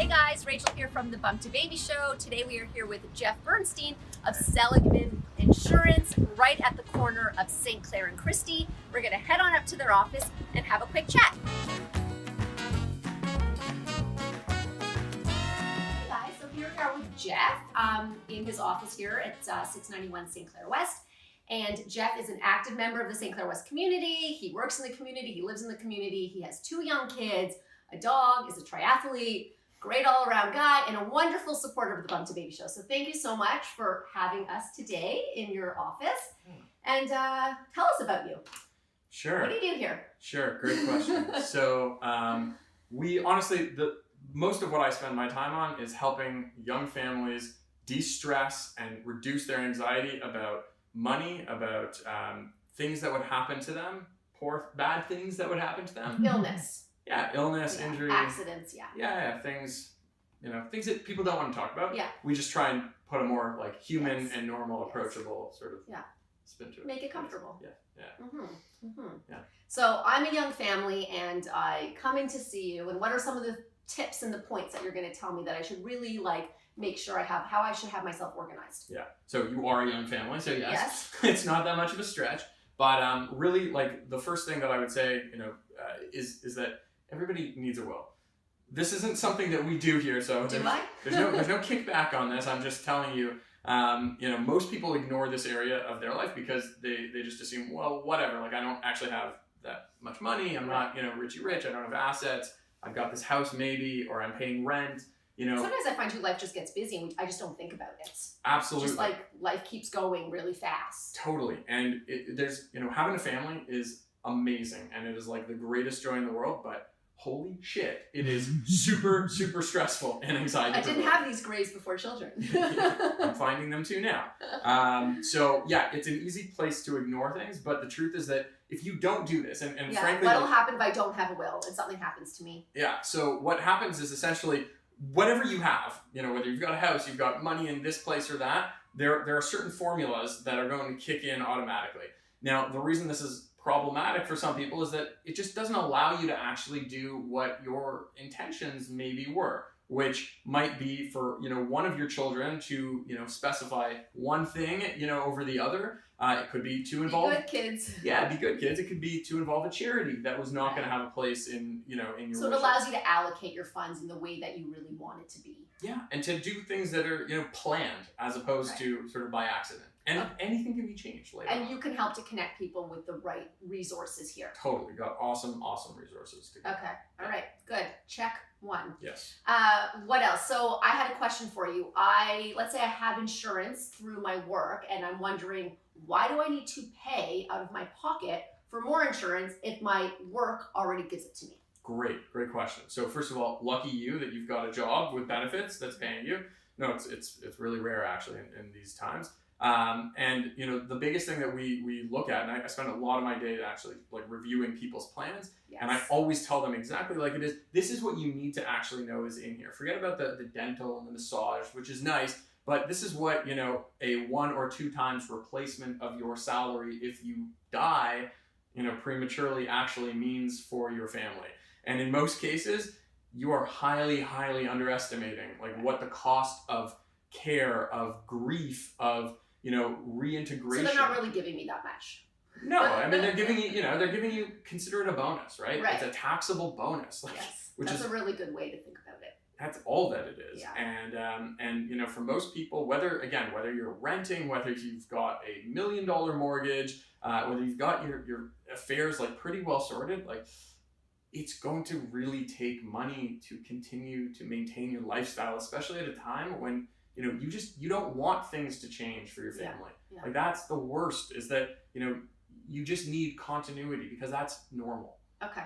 Hey guys, Rachel here from the Bump to Baby Show. Today we are here with Jeff Bernstein of Seligman Insurance right at the corner of St. Clair and Christie. We're going to head on up to their office and have a quick chat. Hey guys, so here we are with Jeff in his office here at 691 St. Clair West. And Jeff is an active member of the St. Clair West community. He works in the community, he lives in the community, he has 2 young kids, a dog, is a triathlete, great all-around guy, and a wonderful supporter of the Bump to Baby Show. So thank you so much for having us today in your office. And tell us about you. Sure. What do you do here? Sure, great question. So we honestly, most of what I spend my time on is helping young families de-stress and reduce their anxiety about money, about things that would happen to them, bad things that would happen to them. Illness. Yeah, illness, injury. Accidents, Yeah, things, things that people don't want to talk about. Yeah. We just try and put a more like human and normal, approachable sort of spin to it. Make it comfortable. Yeah. Yeah. So I'm a young family and I come in to see you, and what are some of the tips and the points that you're going to tell me that I should really make sure I have, how I should have myself organized? Yeah. So you are a young family, so Yes. It's not that much of a stretch. But really, the first thing that I would say, is that everybody needs a will. This isn't something that we do here, so there's no kickback on this. I'm just telling you, most people ignore this area of their life because they just assume, well, whatever. I don't actually have that much money. I'm not, richy rich. I don't have assets. I've got this house maybe, or I'm paying rent. Sometimes I find too life just gets busy and I just don't think about it. Absolutely. Just life keeps going really fast. Totally. And there's, having a family is amazing and it is the greatest joy in the world, but holy shit, it is super, super stressful and anxiety. I didn't have these grays before children. I'm finding them too now. So yeah, it's an easy place to ignore things, but the truth is that if you don't do this, and frankly, what'll happen if I don't have a will and something happens to me? Yeah. So what happens is essentially whatever you have, whether you've got a house, you've got money in this place or that, there are certain formulas that are going to kick in automatically. Now, the reason this is problematic for some people is that it just doesn't allow you to actually do what your intentions maybe were, which might be for, one of your children to, specify one thing, over the other. It could be to involve... Be good kids. Yeah, be good kids. It could be to involve a charity that was not going to have a place in, in your So it allows you to allocate your funds in the way that you really want it to be. Yeah, and to do things that are, planned as opposed to sort of by accident. And anything can be changed later. And you can help to connect people with the right resources here. Totally. Got awesome, awesome resources to get. Okay. All right. Good. Check 1. Yes. What else? So I had a question for you. Let's say I have insurance through my work and I'm wondering, why do I need to pay out of my pocket for more insurance if my work already gives it to me? Great question. So first of all, lucky you that you've got a job with benefits that's paying you. No, it's really rare actually in these times. And the biggest thing that we look at, and I spend a lot of my day actually reviewing people's plans, and I always tell them exactly like it is. This is what you need to actually know is in here. Forget about the dental and the massage, which is nice, but this is what a 1 or 2 times replacement of your salary if you die, prematurely actually means for your family. And in most cases, you are highly, highly underestimating what the cost of care, of grief, of reintegration. So they're not really giving me that much. No, I mean they're giving you consider it a bonus, right? Right. It's a taxable bonus. Yes, which that's is a really good way to think about it. That's all that it is. Yeah. And for most people, whether you're renting, whether you've got a $1 million mortgage, whether you've got your affairs pretty well sorted, it's going to really take money to continue to maintain your lifestyle, especially at a time when you don't want things to change for your family. Yeah. That's the worst, is that, you just need continuity because that's normal. Okay.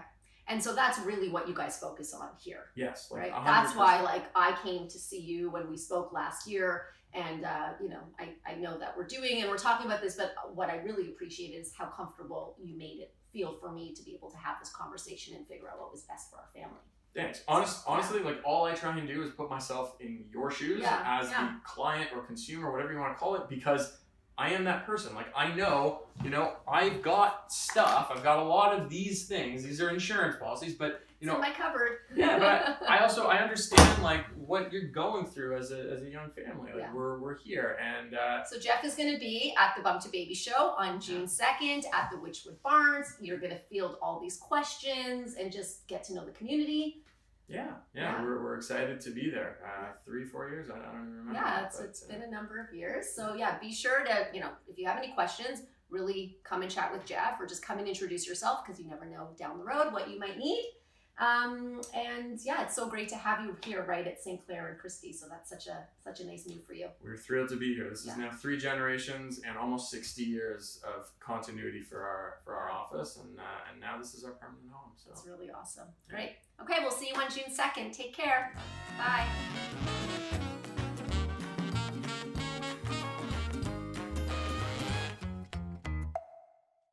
And so that's really what you guys focus on here. Yes. Right. 100%. That's why I came to see you when we spoke last year, and I know that we're doing and we're talking about this, but what I really appreciate is how comfortable you made it feel for me to be able to have this conversation and figure out what was best for our family. Thanks. Honestly, all I try and do is put myself in your shoes as the client or consumer, whatever you want to call it, because I am that person. I know, I've got stuff. I've got a lot of these things. These are insurance policies, but it's in my cupboard. Yeah, but I understand like what you're going through as a young family. Like Yeah. we're here, and So Jeff is going to be at the Bump to Baby show on June 2nd at the Witchwood Barns. You're going to field all these questions and just get to know the community. yeah. We're excited to be there. 3-4 years, I don't even remember. Yeah, it's been a number of years. So yeah, be sure to, if you have any questions, really come and chat with Jeff, or just come and introduce yourself, because you never know down the road what you might need. And yeah, it's so great to have you here right at St. Clair and Christie. So that's such a nice move for you. We're thrilled to be here. This is now 3 generations and almost 60 years of continuity for our office, and now this is our permanent home. So it's really awesome. Great. Okay, we'll see you on June 2nd. Take care. Bye.